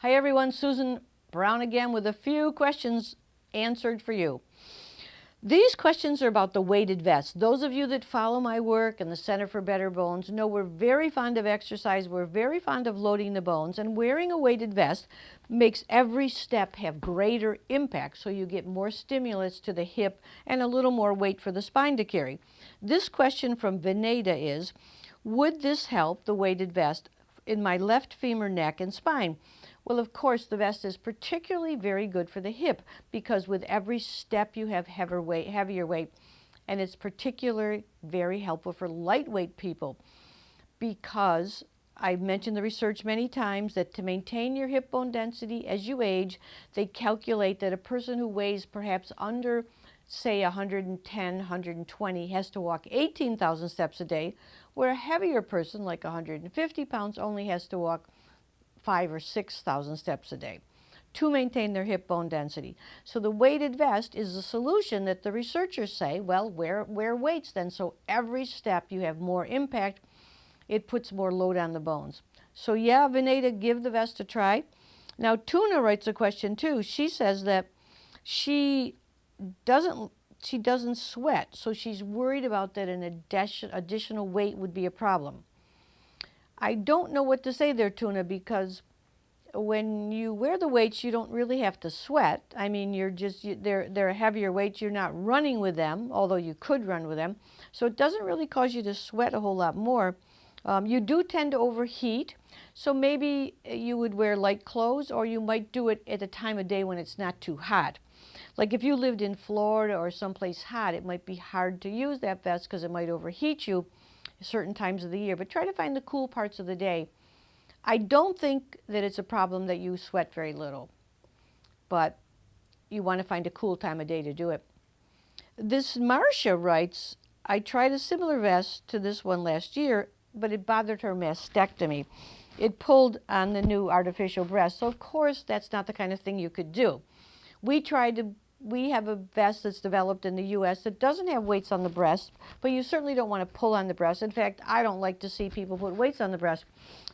Hi everyone, Susan Brown again with a few questions answered for you. These questions are about the weighted vest. Those of you that follow my work and the Center for Better Bones know we're very fond of exercise, we're very fond of loading the bones, and wearing a weighted vest makes every step have greater impact, so you get more stimulus to the hip and a little more weight for the spine to carry. This question from Vinay is, would this help, the weighted vest, in my left femur, neck, and spine? Well, of course, the vest is particularly very good for the hip because with every step you have heavier weight, and it's particularly very helpful for lightweight people because I've mentioned the research many times that to maintain your hip bone density as you age, they calculate that a person who weighs perhaps under, say, 110, 120 has to walk 18,000 steps a day, where a heavier person, like 150 pounds, only has to walk 5,000 or 6,000 steps a day to maintain their hip bone density. So the weighted vest is a solution that the researchers say, well, wear weights then, so every step you have more impact, it puts more load on the bones. So yeah, Vinay, give the vest a try. Now Tuna writes a question too. She says that she doesn't sweat, so she's worried about that an additional weight would be a problem. I don't know what to say there, Tuna, because when you wear the weights, you don't really have to sweat. I mean, they're heavier weights. You're not running with them, although you could run with them. So it doesn't really cause you to sweat a whole lot more. You do tend to overheat, so maybe you would wear light clothes, or you might do it at a time of day when it's not too hot. Like if you lived in Florida or someplace hot, it might be hard to use that vest because it might overheat you certain times of the year, but try to find the cool parts of the day. I don't think that it's a problem that you sweat very little, but you want to find a cool time of day to do it. This Marcia writes, I tried a similar vest to this one last year, but it bothered her mastectomy. It pulled on the new artificial breast, so of course that's not the kind of thing you could do. We have a vest that's developed in the U.S. that doesn't have weights on the breast, but you certainly don't want to pull on the breast. In fact, I don't like to see people put weights on the breast.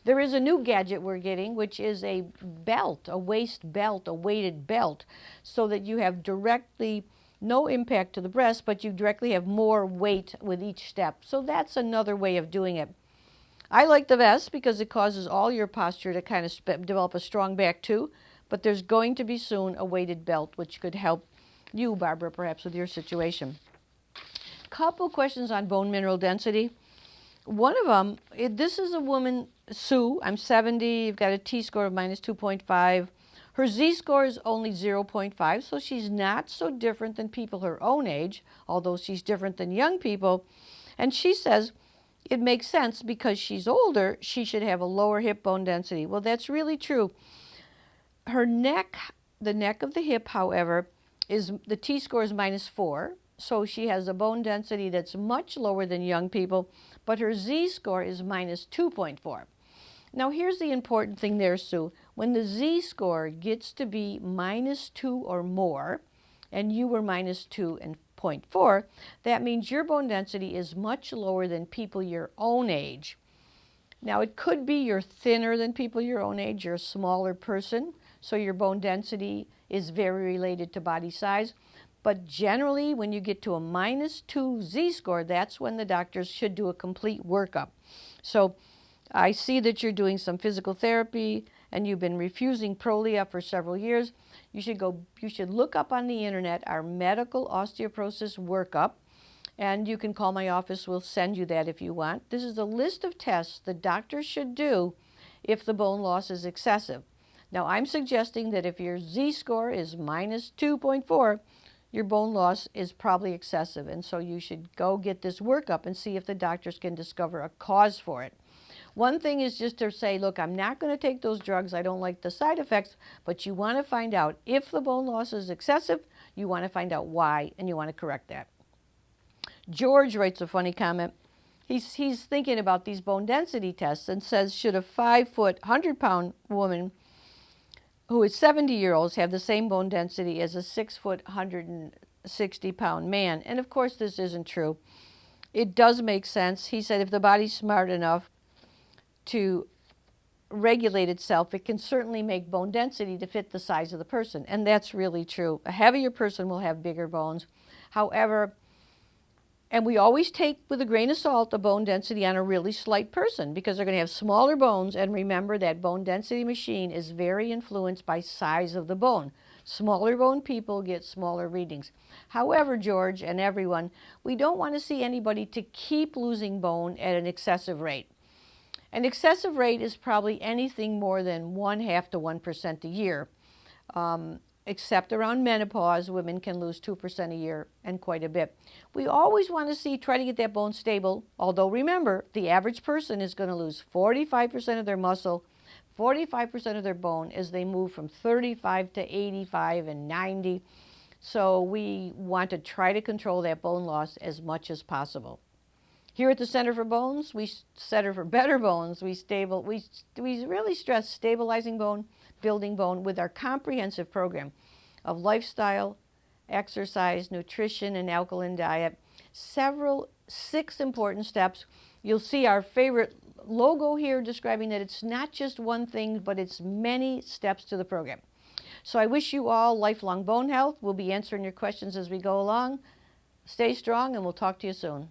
There is a new gadget we're getting, which is a belt, a waist belt, a weighted belt, so that you have directly no impact to the breast, but you directly have more weight with each step. So that's another way of doing it. I like the vest because it causes all your posture to kind of develop a strong back too, but there's going to be soon a weighted belt, which could help you, Barbara, perhaps with your situation. Couple questions on bone mineral density. One of them, this is a woman, Sue, I'm 70, you've got a T-score of minus 2.5. Her Z-score is only 0.5, so she's not so different than people her own age, although she's different than young people. And she says it makes sense because she's older, she should have a lower hip bone density. Well, that's really true. Her neck, the neck of the hip, however, the T-score is minus 4, so she has a bone density that's much lower than young people, but her Z-score is minus 2.4. Now here's the important thing there, Sue. When the Z-score gets to be minus 2 or more, and you were minus 2.4, that means your bone density is much lower than people your own age. Now it could be you're thinner than people your own age, you're a smaller person, so your bone density is very related to body size. But generally, when you get to a minus 2 Z-score, that's when the doctors should do a complete workup. So I see that you're doing some physical therapy and you've been refusing Prolia for several years. You should look up on the internet our medical osteoporosis workup, and you can call my office. We'll send you that if you want. This is a list of tests the doctors should do if the bone loss is excessive. Now, I'm suggesting that if your Z-score is minus 2.4, your bone loss is probably excessive, and so you should go get this workup and see if the doctors can discover a cause for it. One thing is just to say, look, I'm not going to take those drugs. I don't like the side effects, but you want to find out if the bone loss is excessive, you want to find out why, and you want to correct that. George writes a funny comment. He's thinking about these bone density tests and says, should a 5-foot, 100-pound woman who is 70-year-olds have the same bone density as a 6-foot, 160-pound man? And of course, this isn't true. It does make sense. He said if the body's smart enough to regulate itself, it can certainly make bone density to fit the size of the person. And that's really true. A heavier person will have bigger bones. However, and we always take with a grain of salt the bone density on a really slight person because they're going to have smaller bones. And remember, that bone density machine is very influenced by size of the bone. Smaller bone people get smaller readings. However, George and everyone, we don't want to see anybody to keep losing bone at an excessive rate. An excessive rate is probably anything more than 0.5 to 1% a year. Except around menopause, women can lose 2% a year and quite a bit. We always want to try to get that bone stable, although remember, the average person is going to lose 45% of their muscle, 45% of their bone as they move from 35 to 85 and 90. So we want to try to control that bone loss as much as possible. Here at the Center for Better Bones, we really stress stabilizing bone, building bone with our comprehensive program of lifestyle, exercise, nutrition, and alkaline diet. 6 important steps. You'll see our favorite logo here describing that it's not just one thing, but it's many steps to the program. So I wish you all lifelong bone health. We'll be answering your questions as we go along. Stay strong, and we'll talk to you soon.